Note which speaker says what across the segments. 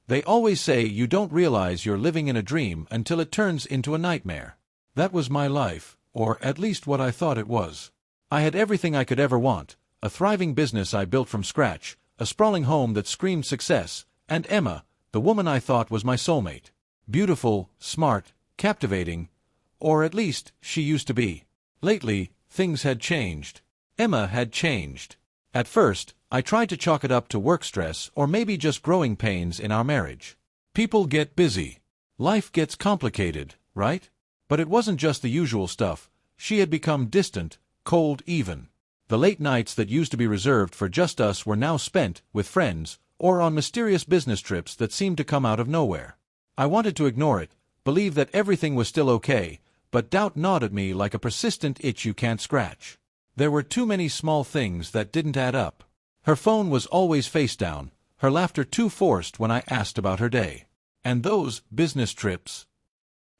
Speaker 1: They always say you don't realize you're living in a dream until it turns into a nightmare. That was my life, or at least what I thought it was. I had everything I could ever want, a thriving business I built from scratch, a sprawling home that screamed success, and Emma, the woman I thought was my soulmate. Beautiful, smart, captivating, or at least she used to be. Lately, things had changed. Emma had changed. At first, I tried to chalk it up to work stress or maybe just growing pains in our marriage. People get busy. Life gets complicated, right? But it wasn't just the usual stuff. She had become distant, cold even. The late nights that used to be reserved for just us were now spent with friends or on mysterious business trips that seemed to come out of nowhere. I wanted to ignore it, believe that everything was still okay, but doubt gnawed at me like a persistent itch you can't scratch. There were too many small things that didn't add up. Her phone was always face down, her laughter too forced when I asked about her day. And those business trips.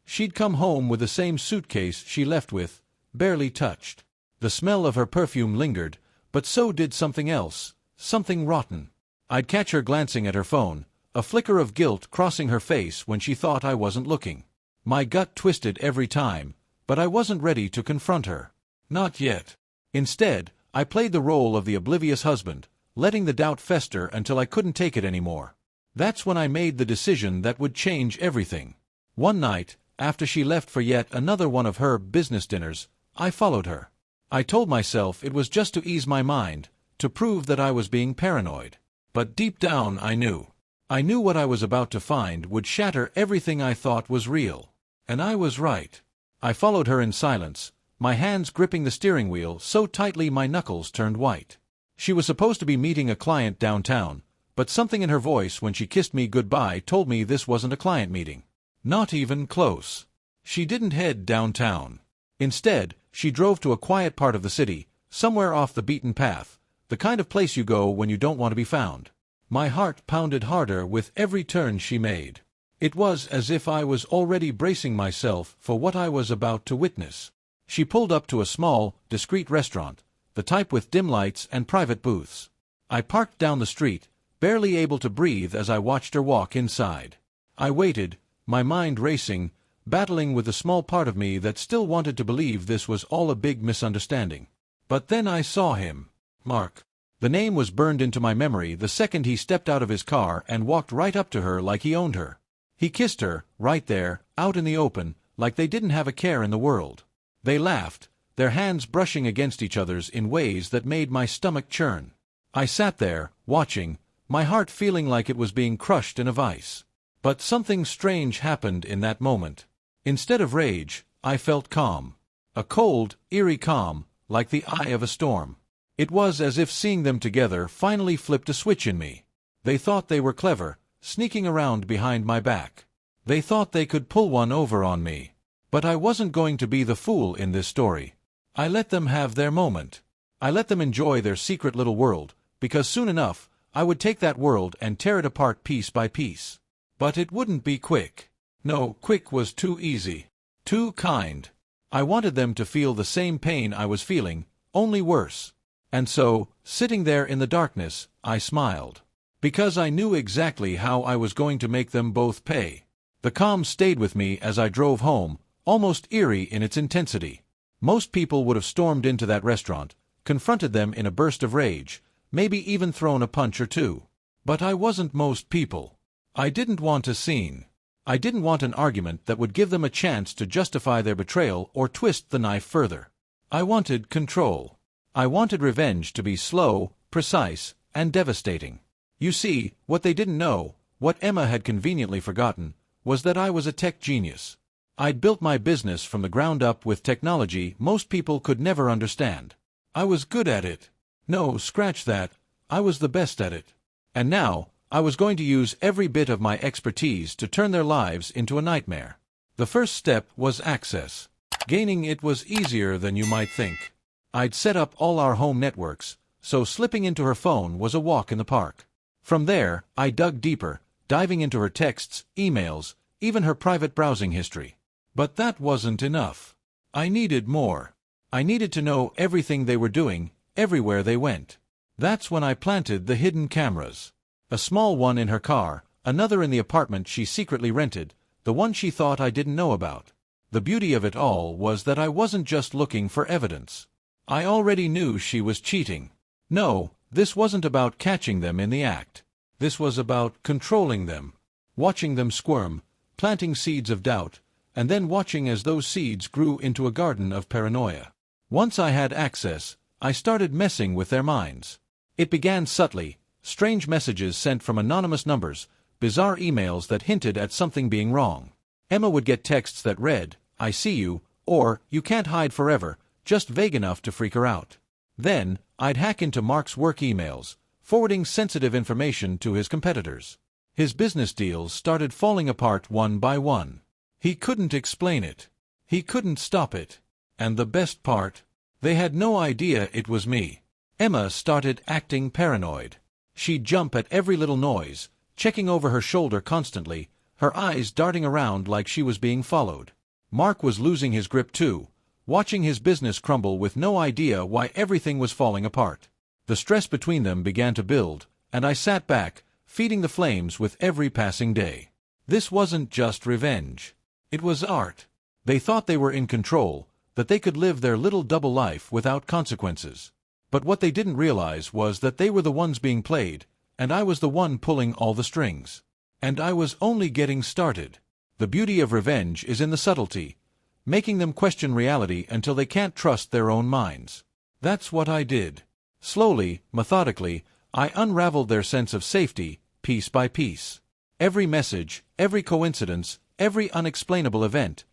Speaker 1: She'd come home with the same suitcase she left with, barely touched. The smell of her perfume lingered, but so did something else, something rotten. I'd catch her glancing at her phone, a flicker of guilt crossing her face when she thought I wasn't looking. My gut twisted every time, but I wasn't ready to confront her. Not yet. Instead, I played the role of the oblivious husband, letting the doubt fester until I couldn't take it anymore. That's when I made the decision that would change everything. One night, after she left for yet another one of her business dinners, I followed her. I told myself it was just to ease my mind, to prove that I was being paranoid. But deep down I knew what I was about to find would shatter everything I thought was real. And I was right. I followed her in silence, my hands gripping the steering wheel so tightly my knuckles turned white. She was supposed to be meeting a client downtown, but something in her voice when she kissed me goodbye told me this wasn't a client meeting. Not even close. She didn't head downtown. Instead, she drove to a quiet part of the city, somewhere off the beaten path, the kind of place you go when you don't want to be found. My heart pounded harder with every turn she made. It was as if I was already bracing myself for what I was about to witness. She pulled up to a small, discreet restaurant, the type with dim lights and private booths. I parked down the street, barely able to breathe as I watched her walk inside. I waited, my mind racing, battling with the small part of me that still wanted to believe this was all a big misunderstanding. But then I saw him. Mark. The name was burned into my memory the second he stepped out of his car and walked right up to her like he owned her. He kissed her, right there, out in the open, like they didn't have a care in the world. They laughed, their hands brushing against each other's in ways that made my stomach churn. I sat there, watching, my heart feeling like it was being crushed in a vice. But something strange happened in that moment. Instead of rage, I felt calm. A cold, eerie calm, like the eye of a storm. It was as if seeing them together finally flipped a switch in me. They thought they were clever, sneaking around behind my back. They thought they could pull one over on me. But I wasn't going to be the fool in this story. I let them have their moment. I let them enjoy their secret little world, because soon enough, I would take that world and tear it apart piece by piece. But it wouldn't be quick. No, quick was too easy. Too kind. I wanted them to feel the same pain I was feeling, only worse. And so, sitting there in the darkness, I smiled. Because I knew exactly how I was going to make them both pay. The calm stayed with me as I drove home, almost eerie in its intensity. Most people would have stormed into that restaurant, confronted them in a burst of rage, maybe even thrown a punch or two. But I wasn't most people. I didn't want a scene. I didn't want an argument that would give them a chance to justify their betrayal or twist the knife further. I wanted control. I wanted revenge to be slow, precise, and devastating. You see, what they didn't know, what Emma had conveniently forgotten, was that I was a tech genius. I'd built my business from the ground up with technology most people could never understand. I was good at it. No, scratch that. I was the best at it. And now, I was going to use every bit of my expertise to turn their lives into a nightmare. The first step was access. Gaining it was easier than you might think. I'd set up all our home networks, so slipping into her phone was a walk in the park. From there, I dug deeper, diving into her texts, emails, even her private browsing history. But that wasn't enough. I needed more. I needed to know everything they were doing, everywhere they went. That's when I planted the hidden cameras. A small one in her car, another in the apartment she secretly rented, the one she thought I didn't know about. The beauty of it all was that I wasn't just looking for evidence. I already knew she was cheating. No, this wasn't about catching them in the act. This was about controlling them, watching them squirm, planting seeds of doubt, and then watching as those seeds grew into a garden of paranoia. Once I had access, I started messing with their minds. It began subtly, strange messages sent from anonymous numbers, bizarre emails that hinted at something being wrong. Emma would get texts that read, "I see you," or "You can't hide forever," just vague enough to freak her out. Then, I'd hack into Mark's work emails, forwarding sensitive information to his competitors. His business deals started falling apart one by one. He couldn't explain it. He couldn't stop it. And the best part? They had no idea it was me. Emma started acting paranoid. She'd jump at every little noise, checking over her shoulder constantly, her eyes darting around like she was being followed. Mark was losing his grip too, watching his business crumble with no idea why everything was falling apart. The stress between them began to build, and I sat back, feeding the flames with every passing day. This wasn't just revenge. It was art. They thought they were in control, that they could live their little double life without consequences. But what they didn't realize was that they were the ones being played, and I was the one pulling all the strings. And I was only getting started. The beauty of revenge is in the subtlety, making them question reality until they can't trust their own minds. That's what I did. Slowly, methodically, I unraveled their sense of safety, piece by piece. Every message, every coincidence, every unexplainable event,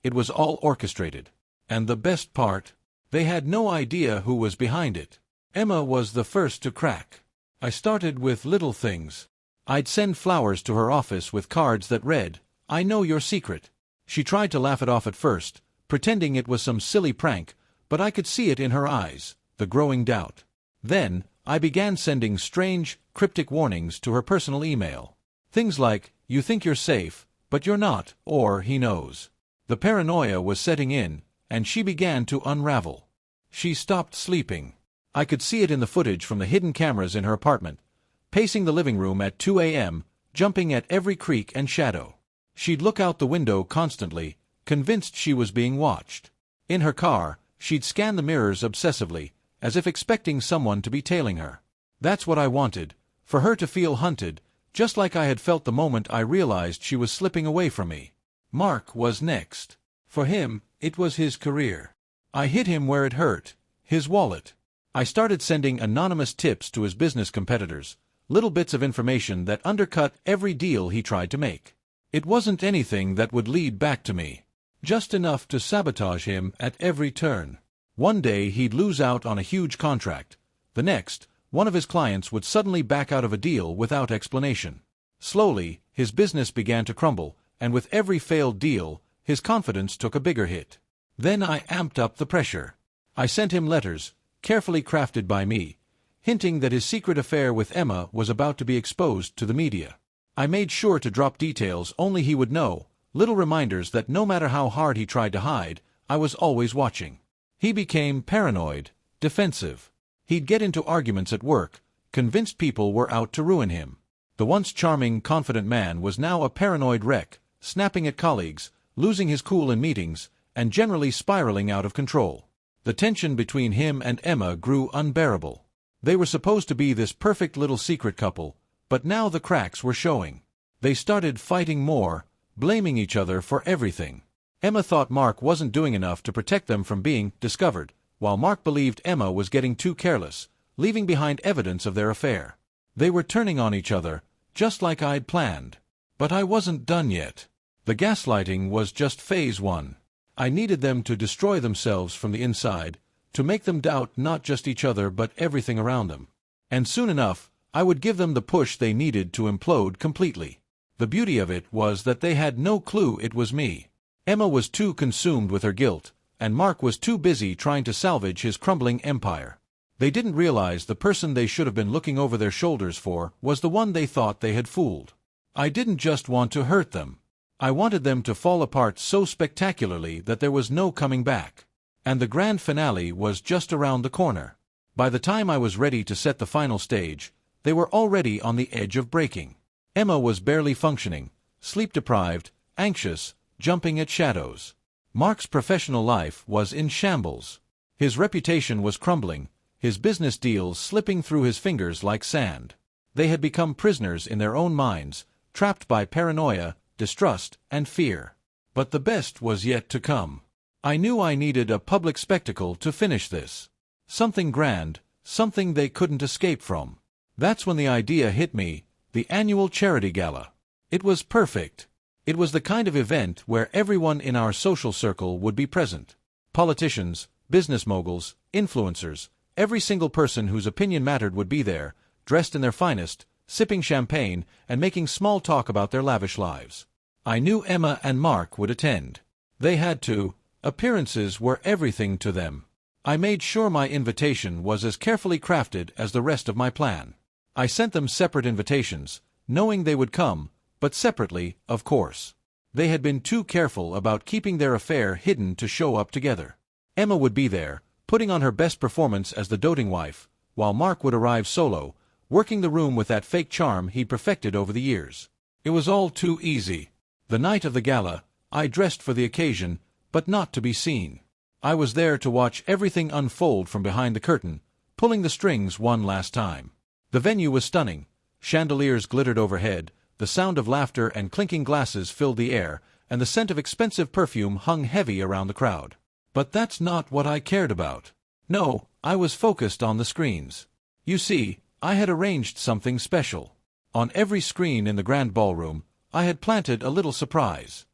Speaker 1: it was all orchestrated. And the best part? They had no idea who was behind it. Emma was the first to crack. I started with little things. I'd send flowers to her office with cards that read, "I know your secret." She tried to laugh it off at first, pretending it was some silly prank, but I could see it in her eyes, the growing doubt. Then, I began sending strange, cryptic warnings to her personal email. Things like, "You think you're safe, but you're not," or "He knows." The paranoia was setting in, and she began to unravel. She stopped sleeping. I could see it in the footage from the hidden cameras in her apartment, pacing the living room at 2 a.m., jumping at every creak and shadow. She'd look out the window constantly, convinced she was being watched. In her car, she'd scan the mirrors obsessively, as if expecting someone to be tailing her. That's what I wanted, for her to feel hunted, just like I had felt the moment I realized she was slipping away from me. Mark was next. For him, it was his career. I hit him where it hurt, his wallet. I started sending anonymous tips to his business competitors, little bits of information that undercut every deal he tried to make. It wasn't anything that would lead back to me. Just enough to sabotage him at every turn. One day he'd lose out on a huge contract. The next, one of his clients would suddenly back out of a deal without explanation. Slowly, his business began to crumble, and with every failed deal, his confidence took a bigger hit. Then I amped up the pressure. I sent him letters, carefully crafted by me, hinting that his secret affair with Emma was about to be exposed to the media. I made sure to drop details only he would know, little reminders that no matter how hard he tried to hide, I was always watching. He became paranoid, defensive. He'd get into arguments at work, convinced people were out to ruin him. The once charming, confident man was now a paranoid wreck, snapping at colleagues, losing his cool in meetings, and generally spiraling out of control. The tension between him and Emma grew unbearable. They were supposed to be this perfect little secret couple, but now the cracks were showing. They started fighting more, blaming each other for everything. Emma thought Mark wasn't doing enough to protect them from being discovered, while Mark believed Emma was getting too careless, leaving behind evidence of their affair. They were turning on each other, just like I'd planned. But I wasn't done yet. The gaslighting was just phase 1. I needed them to destroy themselves from the inside, to make them doubt not just each other but everything around them. And soon enough, I would give them the push they needed to implode completely. The beauty of it was that they had no clue it was me. Emma was too consumed with her guilt, and Mark was too busy trying to salvage his crumbling empire. They didn't realize the person they should have been looking over their shoulders for was the one they thought they had fooled. I didn't just want to hurt them. I wanted them to fall apart so spectacularly that there was no coming back. And the grand finale was just around the corner. By the time I was ready to set the final stage, they were already on the edge of breaking. Emma was barely functioning, sleep-deprived, anxious, jumping at shadows. Mark's professional life was in shambles. His reputation was crumbling, his business deals slipping through his fingers like sand. They had become prisoners in their own minds, trapped by paranoia, distrust, and fear. But the best was yet to come. I knew I needed a public spectacle to finish this. Something grand, something they couldn't escape from. That's when the idea hit me, the annual charity gala. It was perfect. It was the kind of event where everyone in our social circle would be present. Politicians, business moguls, influencers, every single person whose opinion mattered would be there, dressed in their finest, sipping champagne, and making small talk about their lavish lives. I knew Emma and Mark would attend. They had to. Appearances were everything to them. I made sure my invitation was as carefully crafted as the rest of my plan. I sent them separate invitations, knowing they would come, but separately, of course. They had been too careful about keeping their affair hidden to show up together. Emma would be there, putting on her best performance as the doting wife, while Mark would arrive solo, working the room with that fake charm he'd perfected over the years. It was all too easy. The night of the gala, I dressed for the occasion, but not to be seen. I was there to watch everything unfold from behind the curtain, pulling the strings one last time. The venue was stunning. Chandeliers glittered overhead, the sound of laughter and clinking glasses filled the air, and the scent of expensive perfume hung heavy around the crowd. But that's not what I cared about. No, I was focused on the screens. You see, I had arranged something special. On every screen in the grand ballroom, I had planted a little surprise.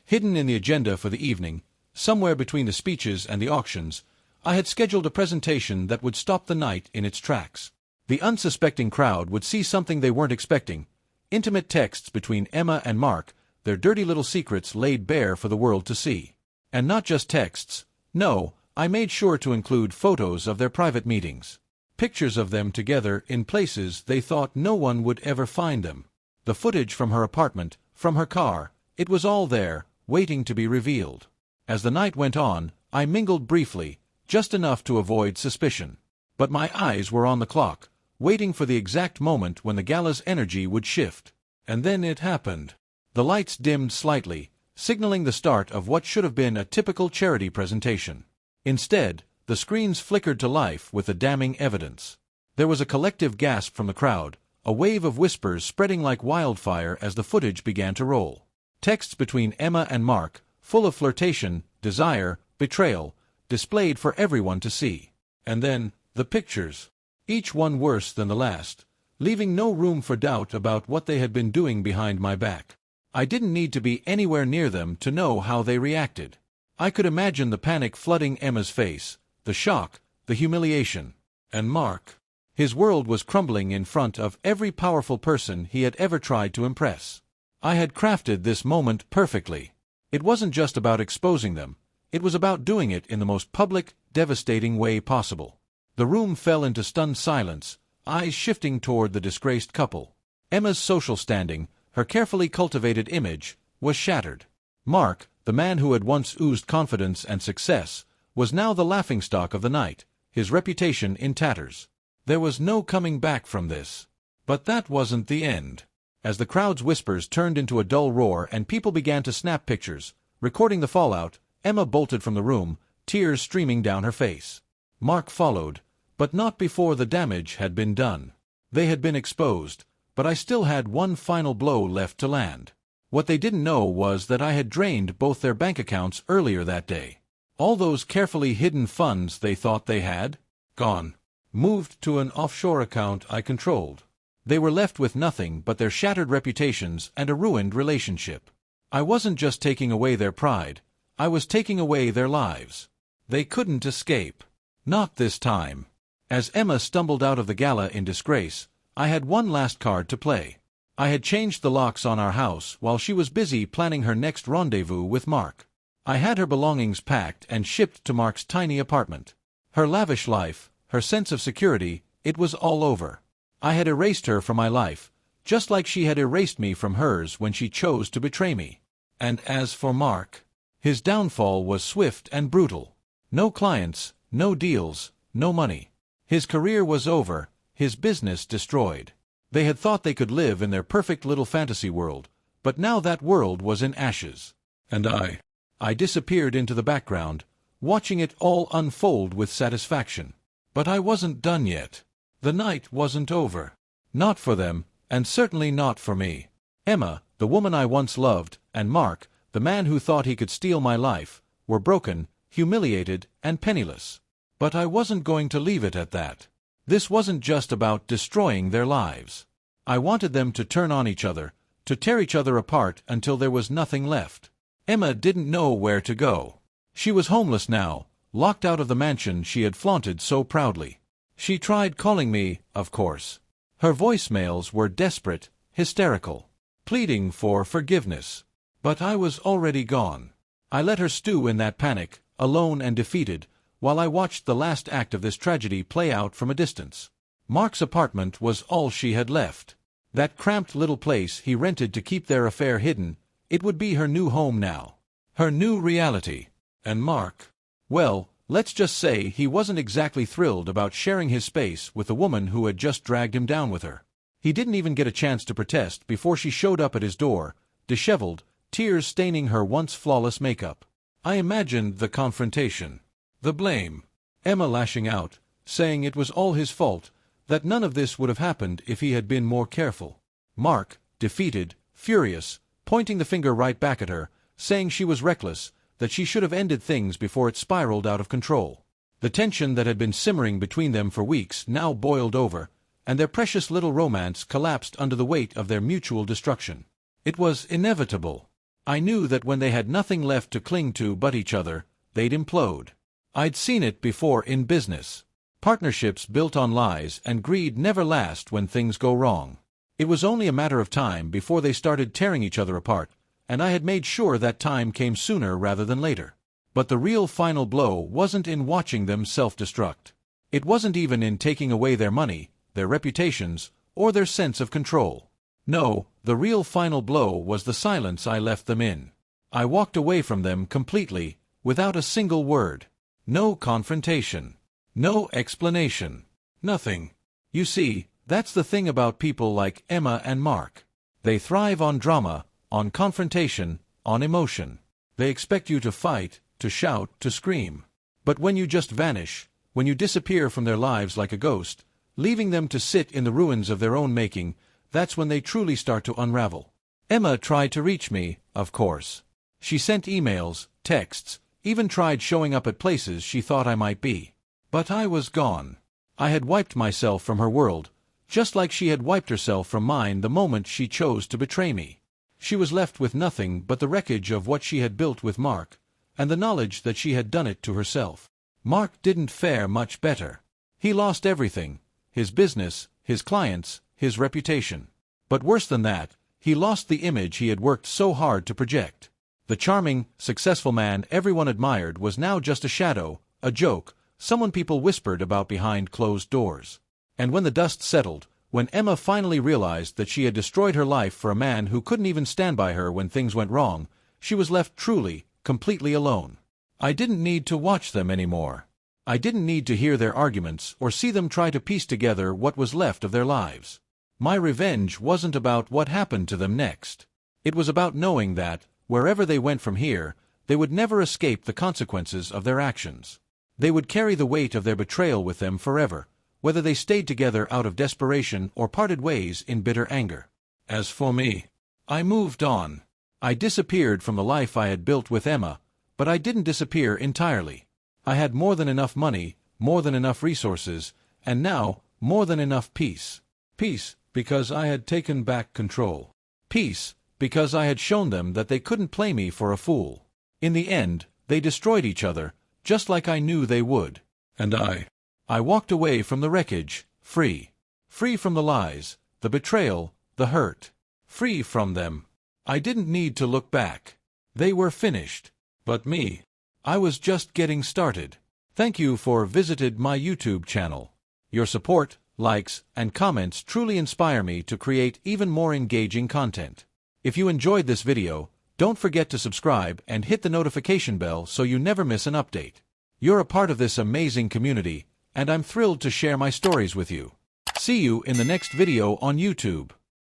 Speaker 1: Hidden in the agenda for the evening, somewhere between the speeches and the auctions, I had scheduled a presentation that would stop the night in its tracks. The unsuspecting crowd would see something they weren't expecting. Intimate texts between Emma and Mark, their dirty little secrets laid bare for the world to see. And not just texts. No, I made sure to include photos of their private meetings. Pictures of them together in places they thought no one would ever find them. The footage from her apartment, from her car, it was all there, waiting to be revealed. As the night went on, I mingled briefly, just enough to avoid suspicion. But my eyes were on the clock, waiting for the exact moment when the gala's energy would shift. And then it happened. The lights dimmed slightly, signaling the start of what should have been a typical charity presentation. Instead, the screens flickered to life with the damning evidence. There was a collective gasp from the crowd, a wave of whispers spreading like wildfire as the footage began to roll. Texts between Emma and Mark, full of flirtation, desire, betrayal, displayed for everyone to see. And then, the pictures. Each one worse than the last, leaving no room for doubt about what they had been doing behind my back. I didn't need to be anywhere near them to know how they reacted. I could imagine the panic flooding Emma's face, the shock, the humiliation. And Mark. His world was crumbling in front of every powerful person he had ever tried to impress. I had crafted this moment perfectly. It wasn't just about exposing them. It was about doing it in the most public, devastating way possible. The room fell into stunned silence, eyes shifting toward the disgraced couple. Emma's social standing, her carefully cultivated image, was shattered. Mark, the man who had once oozed confidence and success, was now the laughingstock of the night, his reputation in tatters. There was no coming back from this. But that wasn't the end. As the crowd's whispers turned into a dull roar and people began to snap pictures, recording the fallout, Emma bolted from the room, tears streaming down her face. Mark followed, but not before the damage had been done. They had been exposed, but I still had one final blow left to land. What they didn't know was that I had drained both their bank accounts earlier that day. All those carefully hidden funds they thought they had, gone. Moved to an offshore account I controlled. They were left with nothing but their shattered reputations and a ruined relationship. I wasn't just taking away their pride, I was taking away their lives. They couldn't escape. Not this time. As Emma stumbled out of the gala in disgrace, I had one last card to play. I had changed the locks on our house while she was busy planning her next rendezvous with Mark. I had her belongings packed and shipped to Mark's tiny apartment. Her lavish life, her sense of security, it was all over. I had erased her from my life, just like she had erased me from hers when she chose to betray me. And as for Mark, his downfall was swift and brutal. No clients, no deals, no money. His career was over, his business destroyed. They had thought they could live in their perfect little fantasy world, but now that world was in ashes. And I disappeared into the background, watching it all unfold with satisfaction. But I wasn't done yet. The night wasn't over. Not for them, and certainly not for me. Emma, the woman I once loved, and Mark, the man who thought he could steal my life, were broken, humiliated, and penniless. But I wasn't going to leave it at that. This wasn't just about destroying their lives. I wanted them to turn on each other, to tear each other apart until there was nothing left. Emma didn't know where to go. She was homeless now, locked out of the mansion she had flaunted so proudly. She tried calling me, of course. Her voicemails were desperate, hysterical, pleading for forgiveness. But I was already gone. I let her stew in that panic, alone and defeated, while I watched the last act of this tragedy play out from a distance. Mark's apartment was all she had left. That cramped little place he rented to keep their affair hidden, it would be her new home now. Her new reality. And Mark, well, let's just say he wasn't exactly thrilled about sharing his space with the woman who had just dragged him down with her. He didn't even get a chance to protest before she showed up at his door, disheveled, tears staining her once flawless makeup. I imagined the confrontation. The blame. Emma lashing out, saying it was all his fault, that none of this would have happened if he had been more careful. Mark, defeated, furious, pointing the finger right back at her, saying she was reckless, that she should have ended things before it spiraled out of control. The tension that had been simmering between them for weeks now boiled over, and their precious little romance collapsed under the weight of their mutual destruction. It was inevitable. I knew that when they had nothing left to cling to but each other, they'd implode. I'd seen it before in business. Partnerships built on lies and greed never last when things go wrong. It was only a matter of time before they started tearing each other apart, and I had made sure that time came sooner rather than later. But the real final blow wasn't in watching them self-destruct. It wasn't even in taking away their money, their reputations, or their sense of control. No, the real final blow was the silence I left them in. I walked away from them completely, without a single word. No confrontation. No explanation. Nothing. You see, that's the thing about people like Emma and Mark. They thrive on drama, on confrontation, on emotion. They expect you to fight, to shout, to scream. But when you just vanish, when you disappear from their lives like a ghost, leaving them to sit in the ruins of their own making, that's when they truly start to unravel. Emma tried to reach me, of course. She sent emails, texts, even tried showing up at places she thought I might be. But I was gone. I had wiped myself from her world, just like she had wiped herself from mine the moment she chose to betray me. She was left with nothing but the wreckage of what she had built with Mark, and the knowledge that she had done it to herself. Mark didn't fare much better. He lost everything: his business, his clients, his reputation. But worse than that, he lost the image he had worked so hard to project. The charming, successful man everyone admired was now just a shadow, a joke, someone people whispered about behind closed doors. And when the dust settled, when Emma finally realized that she had destroyed her life for a man who couldn't even stand by her when things went wrong, she was left truly, completely alone. I didn't need to watch them anymore. I didn't need to hear their arguments or see them try to piece together what was left of their lives. My revenge wasn't about what happened to them next. It was about knowing that, wherever they went from here, they would never escape the consequences of their actions. They would carry the weight of their betrayal with them forever, whether they stayed together out of desperation or parted ways in bitter anger. As for me, I moved on. I disappeared from the life I had built with Emma, but I didn't disappear entirely. I had more than enough money, more than enough resources, and now, more than enough peace. Peace, because I had taken back control. Peace, because I had shown them that they couldn't play me for a fool. In the end, they destroyed each other, just like I knew they would. And I walked away from the wreckage, free. Free from the lies, the betrayal, the hurt. Free from them. I didn't need to look back. They were finished. But me, I was just getting started. Thank you for visited my YouTube channel. Your support, likes, and comments truly inspire me to create even more engaging content. If you enjoyed this video, don't forget to subscribe and hit the notification bell so you never miss an update. You're a part of this amazing community, and I'm thrilled to share my stories with you. See you in the next video on YouTube.